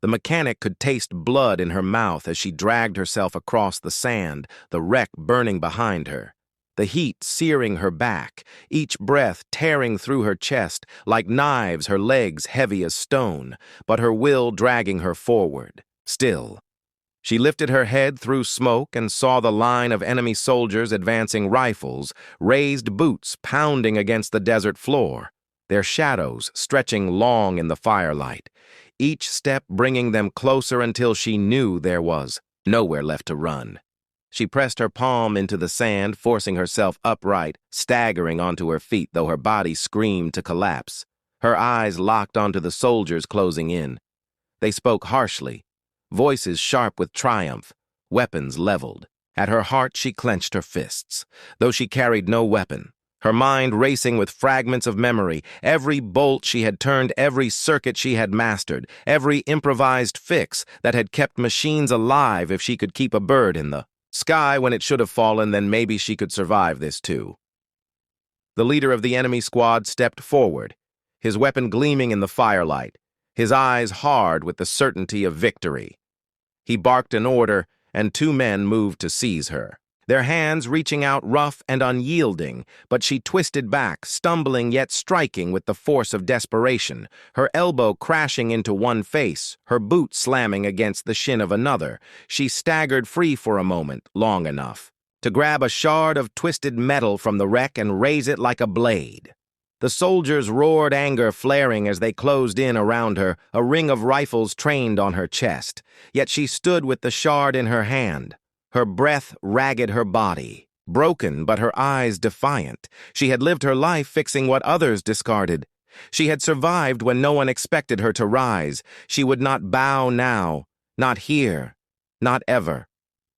The mechanic could taste blood in her mouth as she dragged herself across the sand, the wreck burning behind her. The heat searing her back, each breath tearing through her chest, like knives, her legs heavy as stone, but her will dragging her forward. Still, she lifted her head through smoke and saw the line of enemy soldiers advancing, rifles, raised boots pounding against the desert floor, their shadows stretching long in the firelight, each step bringing them closer until she knew there was nowhere left to run. She pressed her palm into the sand, forcing herself upright, staggering onto her feet, though her body screamed to collapse. Her eyes locked onto the soldiers closing in. They spoke harshly, voices sharp with triumph, weapons leveled. At her heart she clenched her fists, though she carried no weapon, her mind racing with fragments of memory, every bolt she had turned, every circuit she had mastered, every improvised fix that had kept machines alive. If she could keep a bird in the sky when it should have fallen, then maybe she could survive this too. The leader of the enemy squad stepped forward, his weapon gleaming in the firelight, his eyes hard with the certainty of victory. He barked an order, and two men moved to seize her, their hands reaching out rough and unyielding, but she twisted back, stumbling yet striking with the force of desperation, her elbow crashing into one face, her boot slamming against the shin of another. She staggered free for a moment, long enough to grab a shard of twisted metal from the wreck and raise it like a blade. The soldiers roared, anger flaring as they closed in around her, a ring of rifles trained on her chest. Yet she stood with the shard in her hand, her breath ragged, her body broken, but her eyes defiant. She had lived her life fixing what others discarded. She had survived when no one expected her to rise. She would not bow now, not here, not ever.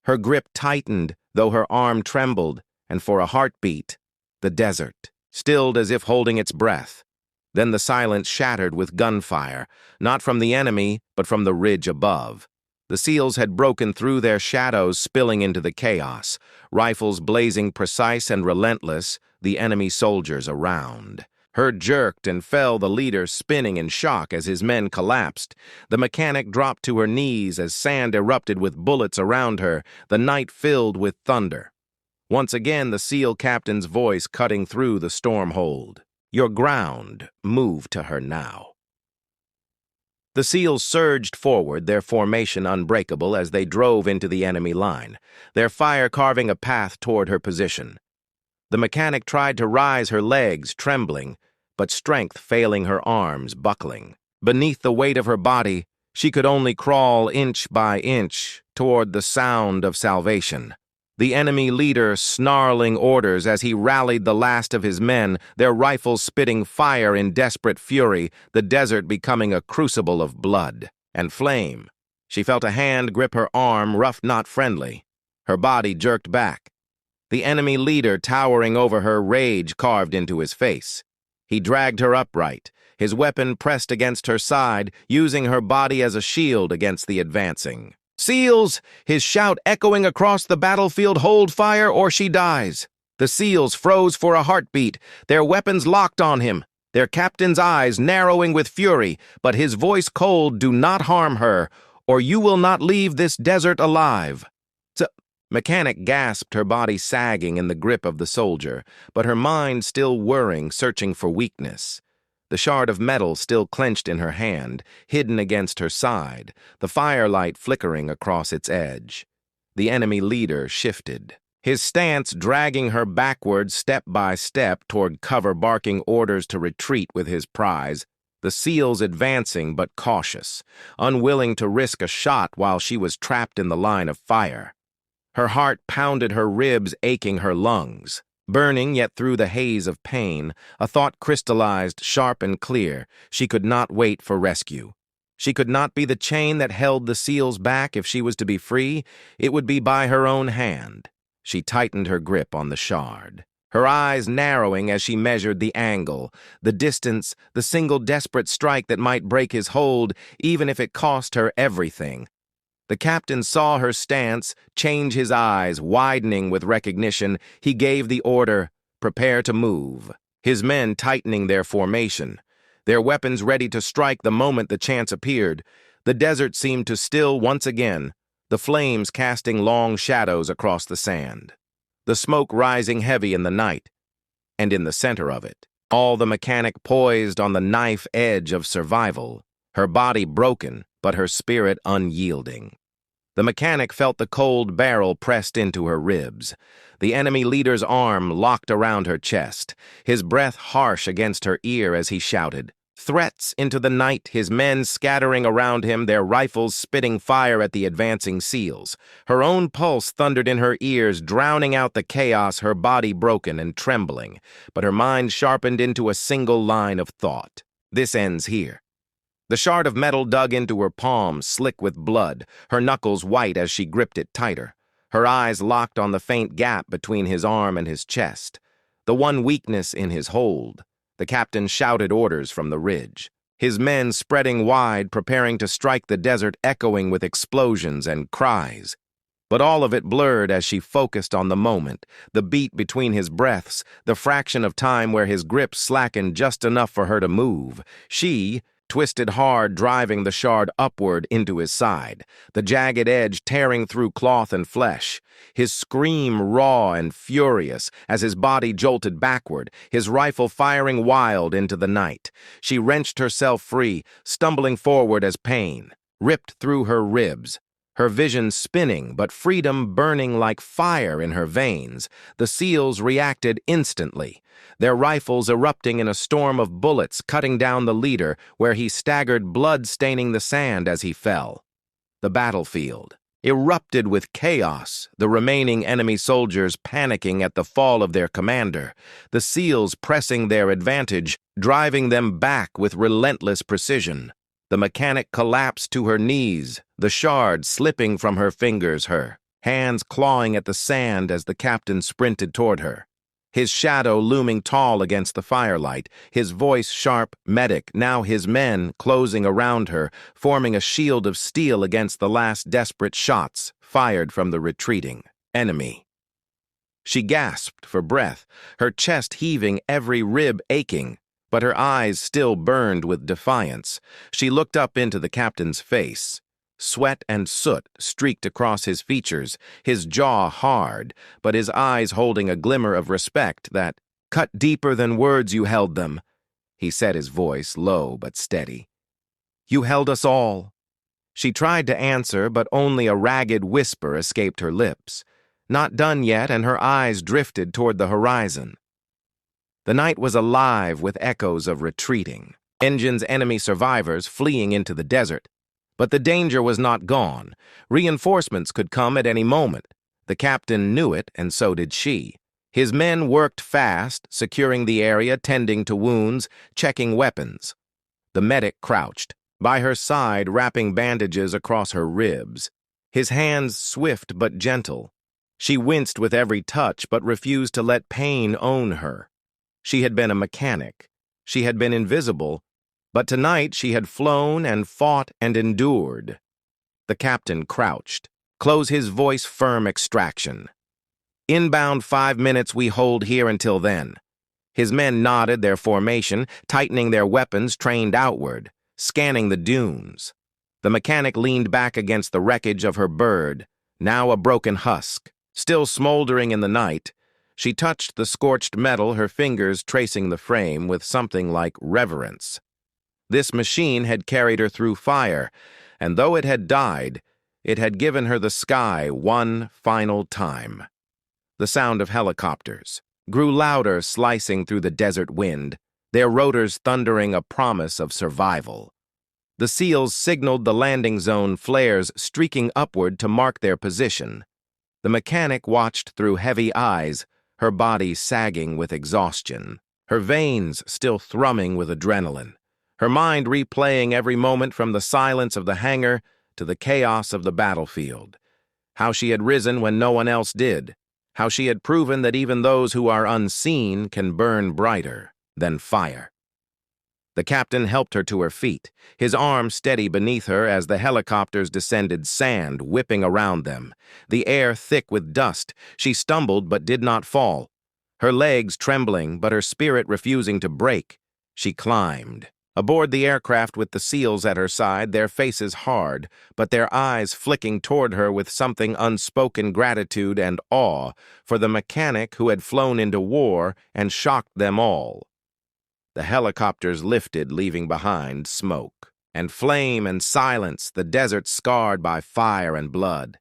Her grip tightened, though her arm trembled, and for a heartbeat, the desert stilled as if holding its breath. Then the silence shattered with gunfire, not from the enemy, but from the ridge above. The SEALs had broken through their shadows, spilling into the chaos, rifles blazing precise and relentless, the enemy soldiers around. Her jerked and fell, the leader spinning in shock as his men collapsed. The mechanic dropped to her knees as sand erupted with bullets around her, the night filled with thunder. Once again, the SEAL captain's voice cutting through the storm hold. Your ground, move to her now. The SEALs surged forward, their formation unbreakable as they drove into the enemy line, their fire carving a path toward her position. The mechanic tried to rise, her legs trembling, but strength failing, her arms buckling. Beneath the weight of her body, she could only crawl inch by inch toward the sound of salvation. The enemy leader snarling orders as he rallied the last of his men, their rifles spitting fire in desperate fury, the desert becoming a crucible of blood and flame. She felt a hand grip her arm, rough, not friendly. Her body jerked back. The enemy leader towering over her, rage carved into his face. He dragged her upright, his weapon pressed against her side, using her body as a shield against the advancing SEALs! His shout echoing across the battlefield, hold fire or she dies. The SEALs froze for a heartbeat, their weapons locked on him, their captain's eyes narrowing with fury, but his voice cold, do not harm her, or you will not leave this desert alive. Mechanic gasped, her body sagging in the grip of the soldier, but her mind still whirring, searching for weakness. The shard of metal still clenched in her hand, hidden against her side, the firelight flickering across its edge. The enemy leader shifted, his stance dragging her backward step by step toward cover, barking orders to retreat with his prize, the SEALs advancing but cautious, unwilling to risk a shot while she was trapped in the line of fire. Her heart pounded, her ribs aching, her lungs burning, yet through the haze of pain, a thought crystallized, sharp and clear. She could not wait for rescue. She could not be the chain that held the SEALs back. If she was to be free, it would be by her own hand. She tightened her grip on the shard, her eyes narrowing as she measured the angle, the distance, the single desperate strike that might break his hold, even if it cost her everything. The captain saw her stance, change, his eyes widening with recognition. He gave the order, prepare to move, his men tightening their formation, their weapons ready to strike the moment the chance appeared. The desert seemed to still once again, the flames casting long shadows across the sand, the smoke rising heavy in the night, and in the center of it, all the mechanic poised on the knife edge of survival, her body broken, but her spirit unyielding. The mechanic felt the cold barrel pressed into her ribs, the enemy leader's arm locked around her chest, his breath harsh against her ear as he shouted. Threats into the night, his men scattering around him, their rifles spitting fire at the advancing SEALs. Her own pulse thundered in her ears, drowning out the chaos, her body broken and trembling, but her mind sharpened into a single line of thought. This ends here. The shard of metal dug into her palm, slick with blood, her knuckles white as she gripped it tighter. Her eyes locked on the faint gap between his arm and his chest, the one weakness in his hold. The captain shouted orders from the ridge, his men spreading wide, preparing to strike the desert, echoing with explosions and cries. But all of it blurred as she focused on the moment, the beat between his breaths, the fraction of time where his grip slackened just enough for her to move. She twisted hard, driving the shard upward into his side, the jagged edge tearing through cloth and flesh, his scream raw and furious as his body jolted backward, his rifle firing wild into the night. She wrenched herself free, stumbling forward as pain ripped through her ribs, her vision spinning but freedom burning like fire in her veins. The SEALs reacted instantly, their rifles erupting in a storm of bullets cutting down the leader where he staggered, blood staining the sand as he fell. The battlefield erupted with chaos, the remaining enemy soldiers panicking at the fall of their commander, the SEALs pressing their advantage, driving them back with relentless precision. The mechanic collapsed to her knees, the shard slipping from her fingers, her hands clawing at the sand as the captain sprinted toward her, his shadow looming tall against the firelight, his voice sharp, medic, now his men closing around her, forming a shield of steel against the last desperate shots fired from the retreating enemy. She gasped for breath, her chest heaving, every rib aching, but her eyes still burned with defiance. She looked up into the captain's face. Sweat and soot streaked across his features, his jaw hard, but his eyes holding a glimmer of respect that cut deeper than words. You held them, he said, his voice low but steady. You held us all. She tried to answer, but only a ragged whisper escaped her lips. Not done yet, and her eyes drifted toward the horizon. The night was alive with echoes of retreating, engines, enemy survivors fleeing into the desert. But the danger was not gone. Reinforcements could come at any moment. The captain knew it, and so did she. His men worked fast, securing the area, tending to wounds, checking weapons. The medic crouched, by her side wrapping bandages across her ribs, his hands swift but gentle. She winced with every touch but refused to let pain own her. She had been a mechanic. She had been invisible, but tonight she had flown and fought and endured. The captain crouched, close his voice firm extraction. Inbound 5 minutes, we hold here until then. His men nodded their formation, tightening their weapons, trained outward, scanning the dunes. The mechanic leaned back against the wreckage of her bird, now a broken husk, still smoldering in the night. She touched the scorched metal, her fingers tracing the frame with something like reverence. This machine had carried her through fire, and though it had died, it had given her the sky one final time. The sound of helicopters grew louder, slicing through the desert wind, their rotors thundering a promise of survival. The SEALs signaled the landing zone, flares streaking upward to mark their position. The mechanic watched through heavy eyes, her body sagging with exhaustion, her veins still thrumming with adrenaline, her mind replaying every moment from the silence of the hangar to the chaos of the battlefield. How she had risen when no one else did, how she had proven that even those who are unseen can burn brighter than fire. The captain helped her to her feet, his arm steady beneath her as the helicopters descended, sand whipping around them, the air thick with dust. She stumbled but did not fall, her legs trembling but her spirit refusing to break. She climbed, Aboard the aircraft with the SEALs at her side, their faces hard, but their eyes flicking toward her with something unspoken gratitude and awe for the mechanic who had flown into war and shocked them all. The helicopters lifted, leaving behind smoke and flame and silence, the desert scarred by fire and blood.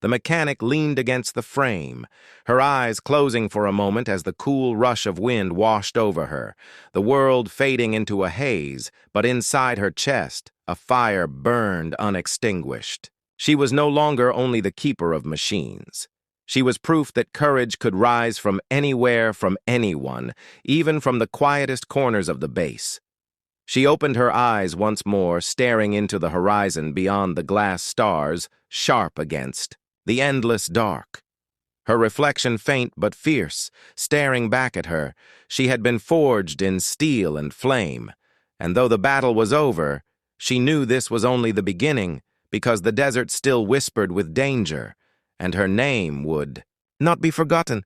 The mechanic leaned against the frame, her eyes closing for a moment as the cool rush of wind washed over her, the world fading into a haze, but inside her chest, a fire burned unextinguished. She was no longer only the keeper of machines. She was proof that courage could rise from anywhere, from anyone, even from the quietest corners of the base. She opened her eyes once more, staring into the horizon beyond the glass stars, sharp against the endless dark. Her reflection faint but fierce, staring back at her. She had been forged in steel and flame, and though the battle was over, she knew this was only the beginning, because the desert still whispered with danger, and her name would not be forgotten.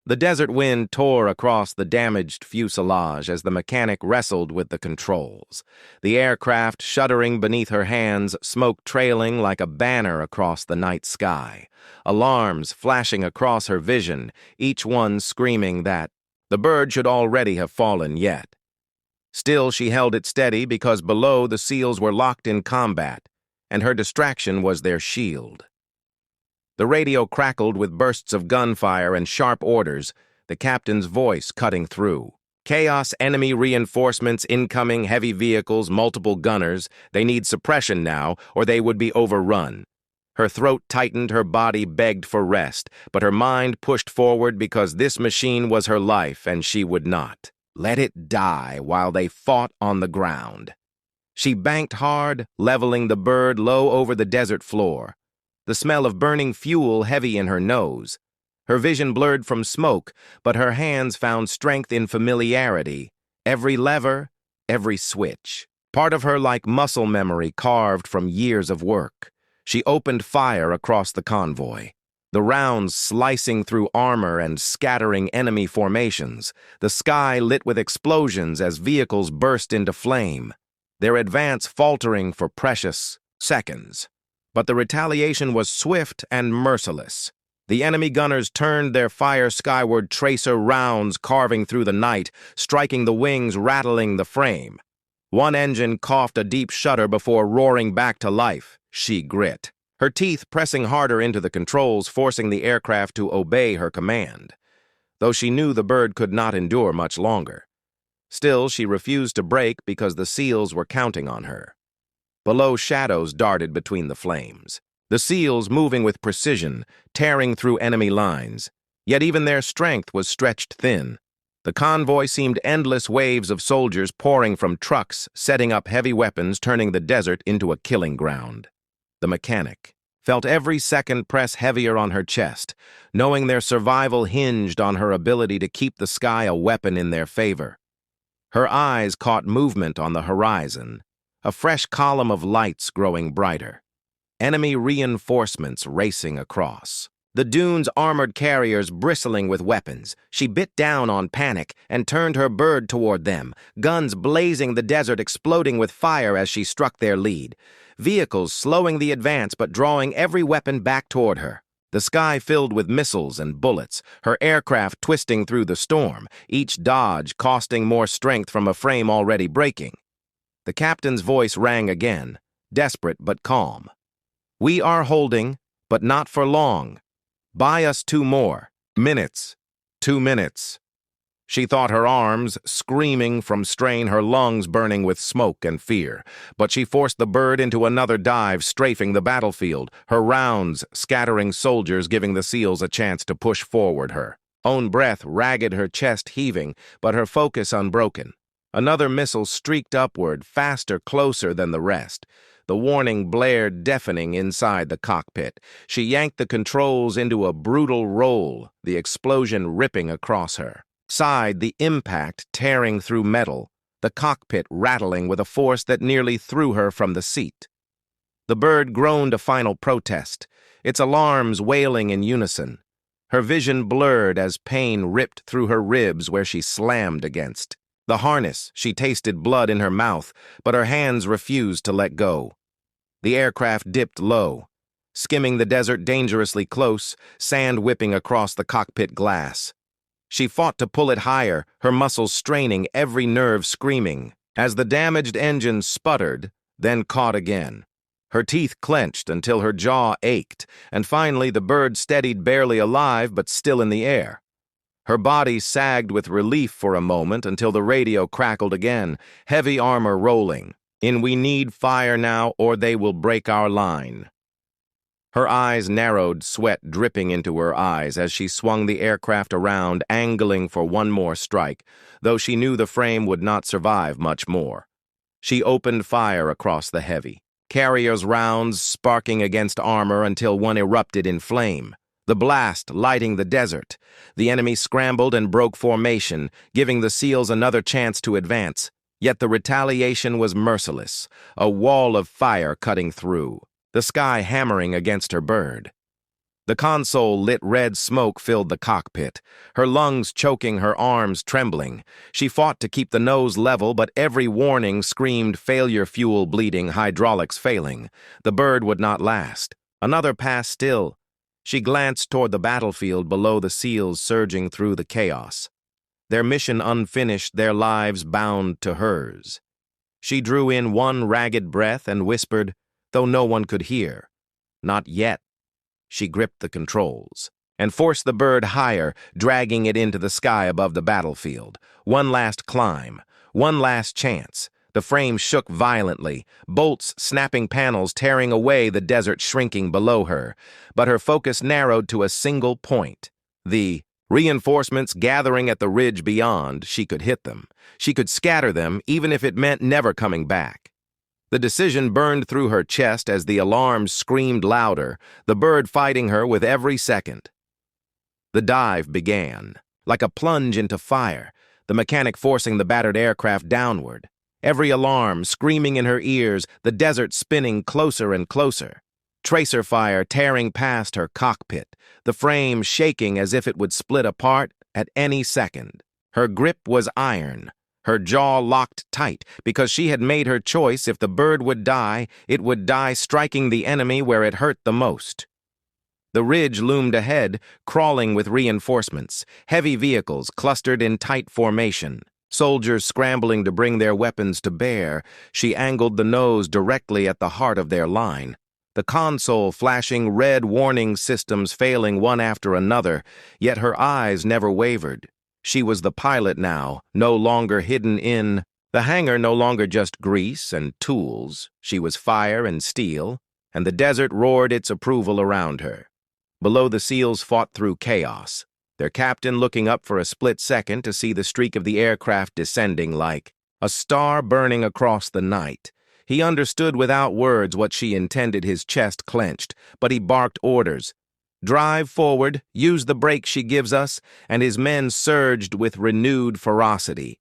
The desert wind tore across the damaged fuselage as the mechanic wrestled with the controls, the aircraft shuddering beneath her hands, smoke trailing like a banner across the night sky, alarms flashing across her vision, each one screaming that the bird should already have fallen yet. Still, she held it steady because below the SEALs were locked in combat, and her distraction was their shield. The radio crackled with bursts of gunfire and sharp orders, the captain's voice cutting through. Chaos, enemy reinforcements, incoming heavy vehicles, multiple gunners. They need suppression now, or they would be overrun. Her throat tightened, her body begged for rest, but her mind pushed forward because this machine was her life and she would not let it die while they fought on the ground. She banked hard, leveling the bird low over the desert floor, the smell of burning fuel heavy in her nose. Her vision blurred from smoke, but her hands found strength in familiarity. Every lever, every switch. Part of her like muscle memory carved from years of work. She opened fire across the convoy, the rounds slicing through armor and scattering enemy formations, the sky lit with explosions as vehicles burst into flame, their advance faltering for precious seconds. But the retaliation was swift and merciless. The enemy gunners turned their fire skyward, tracer rounds carving through the night, striking the wings, rattling the frame. One engine coughed a deep shudder before roaring back to life. She grit, her teeth pressing harder into the controls, forcing the aircraft to obey her command, though she knew the bird could not endure much longer. Still, she refused to break because the SEALs were counting on her. Below, shadows darted between the flames, the SEALs moving with precision, tearing through enemy lines. Yet even their strength was stretched thin. The convoy seemed endless waves of soldiers pouring from trucks, setting up heavy weapons, turning the desert into a killing ground. The mechanic felt every second press heavier on her chest, knowing their survival hinged on her ability to keep the sky a weapon in their favor. Her eyes caught movement on the horizon, a fresh column of lights growing brighter. Enemy reinforcements racing across. The dune's armored carriers bristling with weapons. She bit down on panic and turned her bird toward them, guns blazing, the desert exploding with fire as she struck their lead. Vehicles slowing the advance but drawing every weapon back toward her. The sky filled with missiles and bullets, her aircraft twisting through the storm, each dodge costing more strength from a frame already breaking. The captain's voice rang again, desperate but calm. "We are holding, but not for long. Buy us 2 more minutes. 2 minutes." She thought her arms screaming from strain, her lungs burning with smoke and fear. But she forced the bird into another dive, strafing the battlefield, her rounds scattering soldiers, giving the SEALs a chance to push forward her. Own breath ragged, her chest heaving, but her focus unbroken. Another missile streaked upward, faster, closer than the rest. The warning blared deafening inside the cockpit. She yanked the controls into a brutal roll, the explosion ripping across her. Sighed, the impact tearing through metal, the cockpit rattling with a force that nearly threw her from the seat. The bird groaned a final protest, its alarms wailing in unison. Her vision blurred as pain ripped through her ribs where she slammed against The harness, she tasted blood in her mouth, but her hands refused to let go. The aircraft dipped low, skimming the desert dangerously close, sand whipping across the cockpit glass. She fought to pull it higher, her muscles straining, every nerve screaming, as the damaged engine sputtered, then caught again. Her teeth clenched until her jaw ached, and finally the bird steadied, barely alive but still in the air. Her body sagged with relief for a moment until the radio crackled again, heavy armor rolling. In "We need fire now or they will break our line." Her eyes narrowed, sweat dripping into her eyes as she swung the aircraft around, angling for one more strike, though she knew the frame would not survive much more. She opened fire across the heavy, carrier's rounds sparking against armor until one erupted in flame, the blast lighting the desert. The enemy scrambled and broke formation, giving the SEALs another chance to advance. Yet the retaliation was merciless, a wall of fire cutting through, the sky hammering against her bird. The console lit red smoke filled the cockpit, her lungs choking, her arms trembling. She fought to keep the nose level, but every warning screamed failure, fuel bleeding, hydraulics failing. The bird would not last. Another pass still. She glanced toward the battlefield below, the SEALs surging through the chaos. Their mission unfinished, their lives bound to hers. She drew in one ragged breath and whispered, though no one could hear, "Not yet." She gripped the controls and forced the bird higher, dragging it into the sky above the battlefield. One last climb, one last chance. The frame shook violently, bolts snapping panels tearing away, the desert shrinking below her. But her focus narrowed to a single point. The reinforcements gathering at the ridge beyond. She could hit them. She could scatter them, even if it meant never coming back. The decision burned through her chest as the alarms screamed louder, the bird fighting her with every second. The dive began, like a plunge into fire, the mechanic forcing the battered aircraft downward. Every alarm screaming in her ears, the desert spinning closer and closer. Tracer fire tearing past her cockpit, the frame shaking as if it would split apart at any second. Her grip was iron, her jaw locked tight, because she had made her choice. If the bird would die, it would die striking the enemy where it hurt the most. The ridge loomed ahead, crawling with reinforcements, heavy vehicles clustered in tight formation, soldiers scrambling to bring their weapons to bear. She angled the nose directly at the heart of their line, the console flashing red warning systems failing one after another, yet her eyes never wavered. She was the pilot now, no longer hidden in the hangar, no longer just grease and tools. She was fire and steel, and the desert roared its approval around her. Below, the SEALs fought through chaos, their captain looking up for a split second to see the streak of the aircraft descending like a star burning across the night. He understood without words what she intended, his chest clenched, but he barked orders. "Drive forward, use the brake she gives us," and his men surged with renewed ferocity,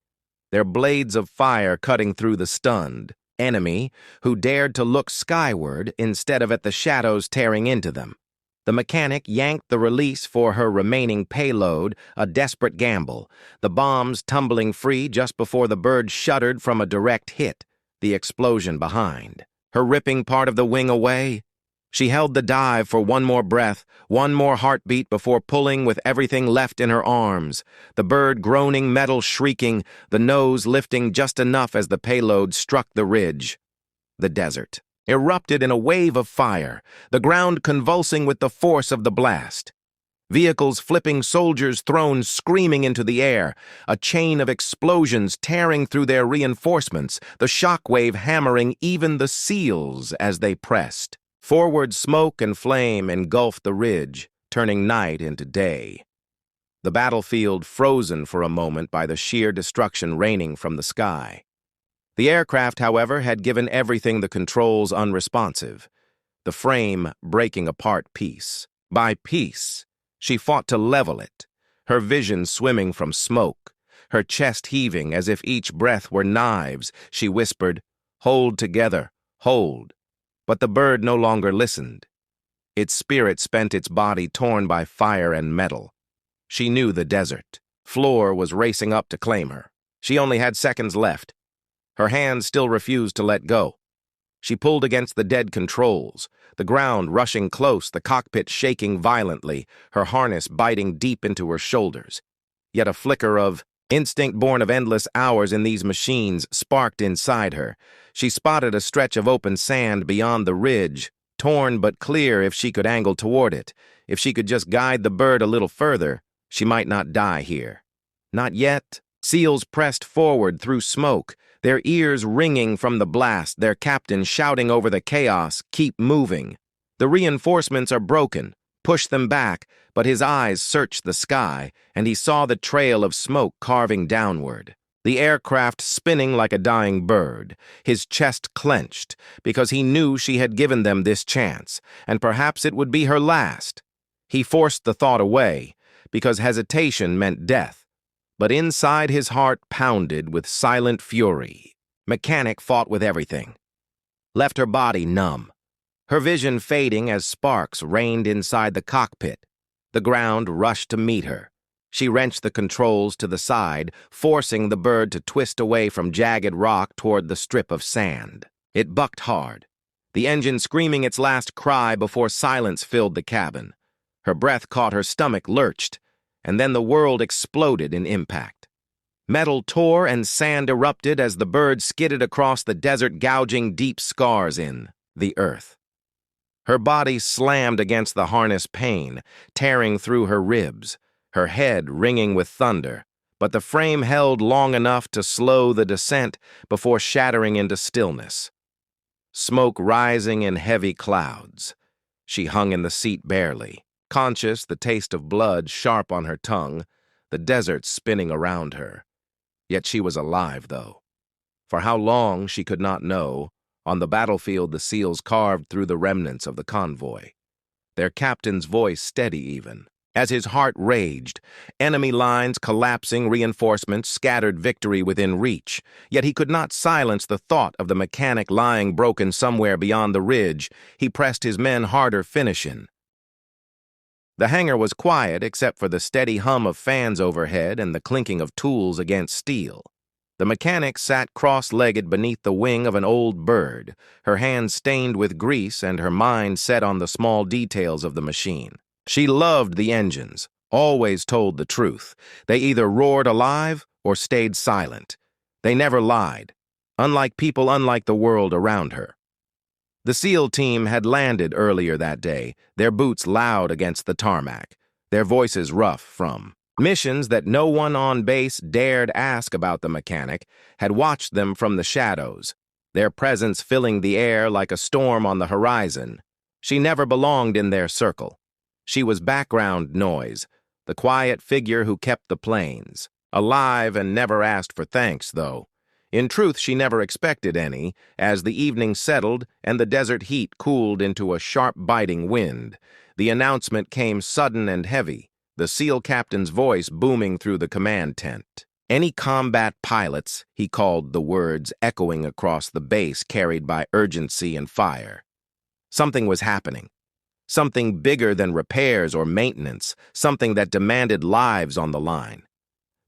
their blades of fire cutting through the stunned enemy, who dared to look skyward instead of at the shadows tearing into them. The mechanic yanked the release for her remaining payload, a desperate gamble, the bombs tumbling free just before the bird shuddered from a direct hit, the explosion behind, her ripping part of the wing away. She held the dive for one more breath, one more heartbeat before pulling with everything left in her arms, the bird groaning, metal shrieking, the nose lifting just enough as the payload struck the ridge. The desert erupted in a wave of fire, the ground convulsing with the force of the blast. Vehicles flipping, soldiers thrown screaming into the air, a chain of explosions tearing through their reinforcements, the shockwave hammering even the SEALs as they pressed. Forward, smoke and flame engulfed the ridge, turning night into day. The battlefield frozen for a moment by the sheer destruction raining from the sky. The aircraft, however, had given everything, the controls unresponsive, the frame breaking apart piece by piece. She fought to level it, her vision swimming from smoke, her chest heaving as if each breath were knives. She whispered, "Hold together, hold." But the bird no longer listened. Its spirit spent, its body torn by fire and metal. She knew the desert floor was racing up to claim her. She only had seconds left. Her hands still refused to let go. She pulled against the dead controls, the ground rushing close, the cockpit shaking violently, her harness biting deep into her shoulders. Yet a flicker of instinct born of endless hours in these machines sparked inside her. She spotted a stretch of open sand beyond the ridge, torn but clear if she could angle toward it. If she could just guide the bird a little further, she might not die here. Not yet. SEALs pressed forward through smoke, their ears ringing from the blast, their captain shouting over the chaos, "Keep moving. The reinforcements are broken. Push them back," but his eyes searched the sky, and he saw the trail of smoke carving downward. The aircraft spinning like a dying bird, his chest clenched, because he knew she had given them this chance, and perhaps it would be her last. He forced the thought away, because hesitation meant death. But inside his heart pounded with silent fury. Mechanic fought with everything. Left her body numb, her vision fading as sparks rained inside the cockpit. The ground rushed to meet her. She wrenched the controls to the side, forcing the bird to twist away from jagged rock toward the strip of sand. It bucked hard, the engine screaming its last cry before silence filled the cabin. Her breath caught, her stomach lurched, and then the world exploded in impact. Metal tore and sand erupted as the bird skidded across the desert, gouging deep scars in the earth. Her body slammed against the harness pane, tearing through her ribs, her head ringing with thunder, but the frame held long enough to slow the descent before shattering into stillness. Smoke rising in heavy clouds. She hung in the seat barely, conscious, the taste of blood sharp on her tongue, the desert spinning around her. Yet she was alive, though. For how long, she could not know. On the battlefield, the SEALs carved through the remnants of the convoy. Their captain's voice steady even. As his heart raged, enemy lines collapsing, reinforcements scattered, victory within reach. Yet he could not silence the thought of the mechanic lying broken somewhere beyond the ridge. He pressed his men harder, finishing. The hangar was quiet except for the steady hum of fans overhead and the clinking of tools against steel. The mechanic sat cross-legged beneath the wing of an old bird, her hands stained with grease and her mind set on the small details of the machine. She loved the engines, always told the truth. They either roared alive or stayed silent. They never lied, unlike people, unlike the world around her. The SEAL team had landed earlier that day, their boots loud against the tarmac, their voices rough from missions that no one on base dared ask about. The mechanic had watched them from the shadows, their presence filling the air like a storm on the horizon. She never belonged in their circle. She was background noise, the quiet figure who kept the planes. Alive and never asked for thanks, though. In truth, she never expected any, as the evening settled and the desert heat cooled into a sharp biting wind. The announcement came sudden and heavy, the SEAL captain's voice booming through the command tent. Any combat pilots, he called the words echoing across the base, carried by urgency and fire. Something was happening. Something bigger than repairs or maintenance, something that demanded lives on the line.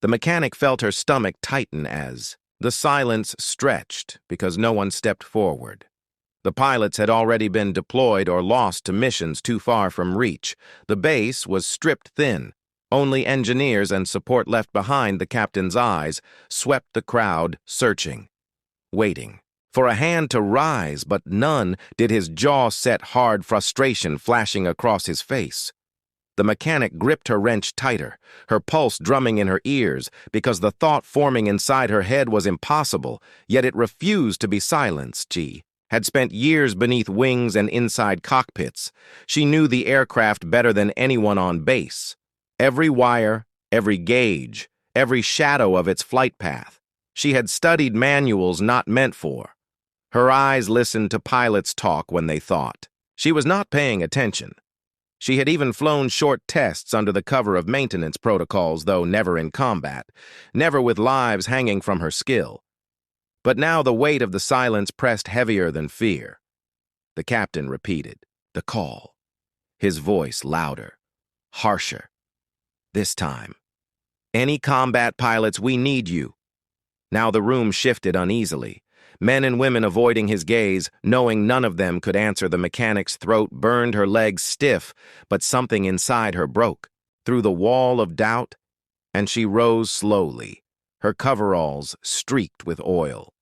The mechanic felt her stomach tighten as the silence stretched because no one stepped forward. The pilots had already been deployed or lost to missions too far from reach. The base was stripped thin. Only engineers and support left behind. The captain's eyes swept the crowd, searching, waiting for a hand to rise, but none. Did his jaw set hard, frustration flashing across his face. The mechanic gripped her wrench tighter, her pulse drumming in her ears, because the thought forming inside her head was impossible, yet it refused to be silenced. She had spent years beneath wings and inside cockpits. She knew the aircraft better than anyone on base. Every wire, every gauge, every shadow of its flight path. She had studied manuals not meant for. Her eyes listened to pilots talk when they thought. She was not paying attention. She had even flown short tests under the cover of maintenance protocols, though never in combat, never with lives hanging from her skill. But now the weight of the silence pressed heavier than fear. The captain repeated the call, his voice louder, harsher. This time, "Any combat pilots, we need you." Now the room shifted uneasily. Men and women avoiding his gaze, knowing none of them could answer. The mechanic's throat burned, her legs stiff, but something inside her broke through the wall of doubt, and she rose slowly, her coveralls streaked with oil,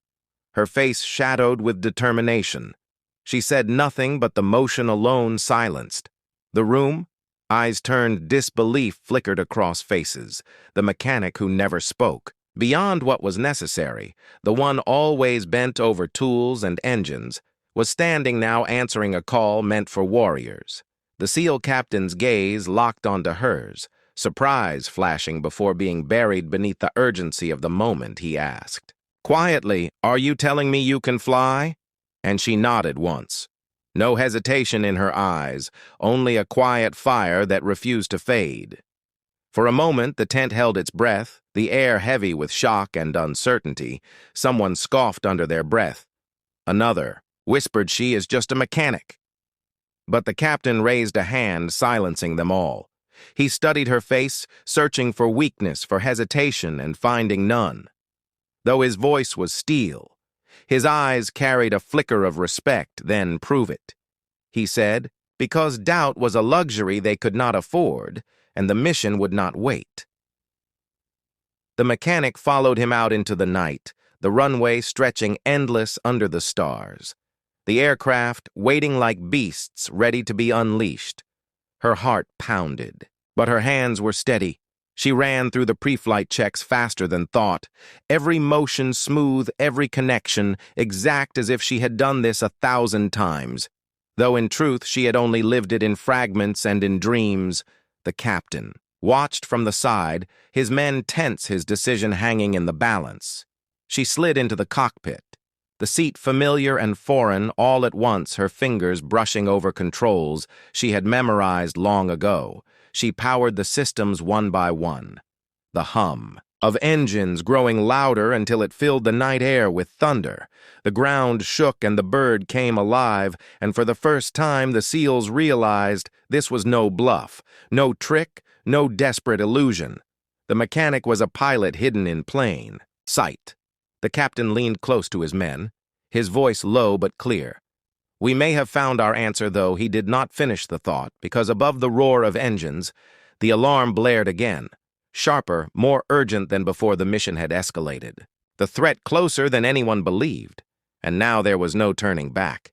her face shadowed with determination. She said nothing, but the motion alone silenced. The room, eyes turned, disbelief flickered across faces. The mechanic who never spoke. Beyond what was necessary, the one always bent over tools and engines, was standing now answering a call meant for warriors. The SEAL captain's gaze locked onto hers, surprise flashing before being buried beneath the urgency of the moment. He asked, quietly, "Are you telling me you can fly?" And she nodded once. No hesitation in her eyes, only a quiet fire that refused to fade. For a moment, the tent held its breath, the air heavy with shock and uncertainty. Someone scoffed under their breath. Another, whispered, "She is just a mechanic." But the captain raised a hand, silencing them all. He studied her face, searching for weakness, for hesitation, and finding none. Though his voice was steel, his eyes carried a flicker of respect. "Then prove it," he said, because doubt was a luxury they could not afford, and the mission would not wait. The mechanic followed him out into the night, the runway stretching endless under the stars, the aircraft waiting like beasts ready to be unleashed. Her heart pounded, but her hands were steady. She ran through the pre-flight checks faster than thought, every motion smooth, every connection exact, as if she had done this 1,000 times, though in truth she had only lived it in fragments and in dreams. The captain watched from the side, his men tense, his decision hanging in the balance. She slid into the cockpit, the seat familiar and foreign all at once, her fingers brushing over controls she had memorized long ago. She powered the systems one by one, the hum of engines growing louder until it filled the night air with thunder. The ground shook and the bird came alive, and for the first time the SEALs realized this was no bluff, no trick, no desperate illusion. The mechanic was a pilot hidden in plain sight. The captain leaned close to his men, his voice low but clear. "We may have found our answer," though he did not finish the thought, because above the roar of engines, the alarm blared again, sharper, more urgent than before the mission had escalated. The threat closer than anyone believed, and now there was no turning back.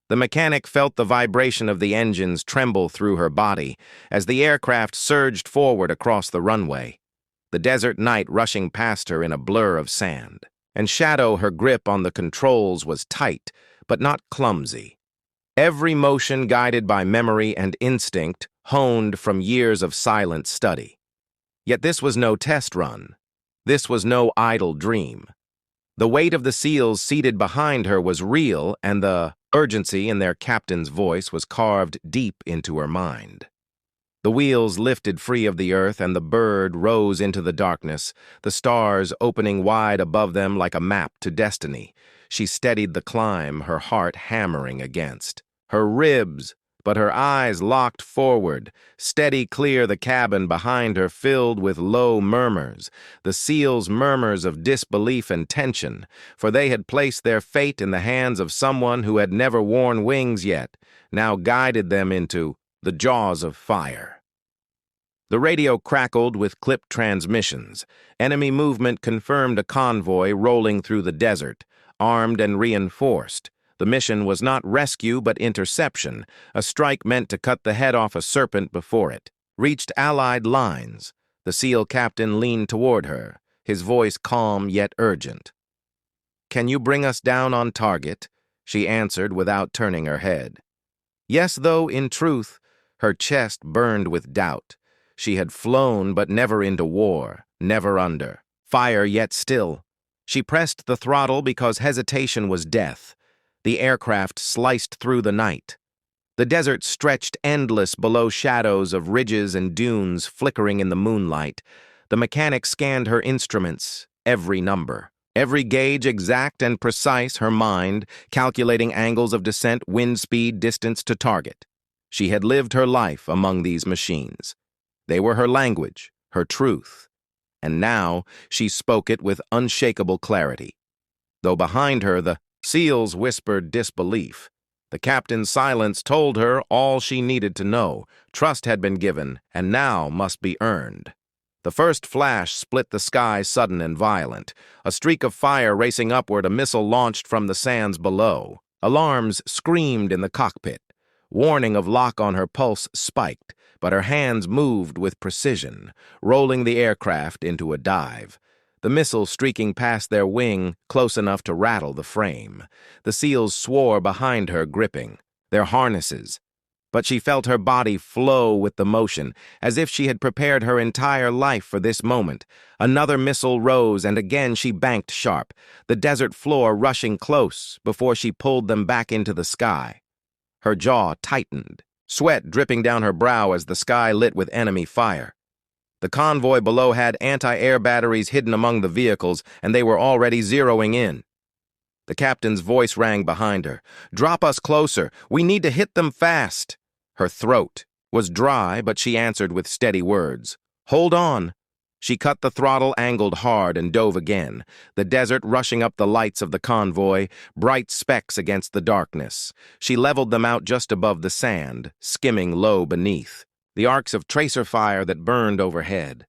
The mechanic felt the vibration of the engines tremble through her body as the aircraft surged forward across the runway, the desert night rushing past her in a blur of sand and shadow. Her grip on the controls was tight, but not clumsy. Every motion guided by memory and instinct, honed from years of silent study. Yet this was no test run. This was no idle dream. The weight of the SEALs seated behind her was real, and the urgency in their captain's voice was carved deep into her mind. The wheels lifted free of the earth, and the bird rose into the darkness, the stars opening wide above them like a map to destiny. She steadied the climb, her heart hammering against her ribs, but her eyes locked forward, steady clear. The cabin behind her filled with low murmurs, the SEALs' murmurs of disbelief and tension, for they had placed their fate in the hands of someone who had never worn wings yet, now guided them into the jaws of fire. The radio crackled with clipped transmissions. Enemy movement confirmed a convoy rolling through the desert, armed and reinforced. The mission was not rescue but interception, a strike meant to cut the head off a serpent before it reached Allied lines. The SEAL captain leaned toward her, his voice calm yet urgent. "Can you bring us down on target?" she answered without turning her head. Yes, though in truth, her chest burned with doubt. She had flown, but never into war, never under fire, yet still. She pressed the throttle because hesitation was death. The aircraft sliced through the night. The desert stretched endless below, shadows of ridges and dunes flickering in the moonlight. The mechanic scanned her instruments, every number, every gauge exact and precise, her mind calculating angles of descent, wind speed, distance to target. She had lived her life among these machines. They were her language, her truth. and now she spoke it with unshakable clarity. Though behind her the SEALs whispered disbelief, the captain's silence told her all she needed to know. Trust had been given, and now must be earned. The first flash split the sky, sudden and violent. A streak of fire racing upward, a missile launched from the sands below. Alarms screamed in the cockpit. Warning of lock on her pulse spiked, but her hands moved with precision, rolling the aircraft into a dive. The missile streaking past their wing, close enough to rattle the frame. The SEALs swore behind her, gripping their harnesses. But she felt her body flow with the motion, as if she had prepared her entire life for this moment. Another missile rose, and again she banked sharp, the desert floor rushing close before she pulled them back into the sky. Her jaw tightened, sweat dripping down her brow as the sky lit with enemy fire. The convoy below had anti-air batteries hidden among the vehicles, and they were already zeroing in. The captain's voice rang behind her. "Drop us closer. We need to hit them fast." Her throat was dry, but she answered with steady words. "Hold on." She cut the throttle, angled hard, and dove again, the desert rushing up the lights of the convoy, bright specks against the darkness. She leveled them out just above the sand, skimming low beneath. The arcs of tracer fire that burned overhead.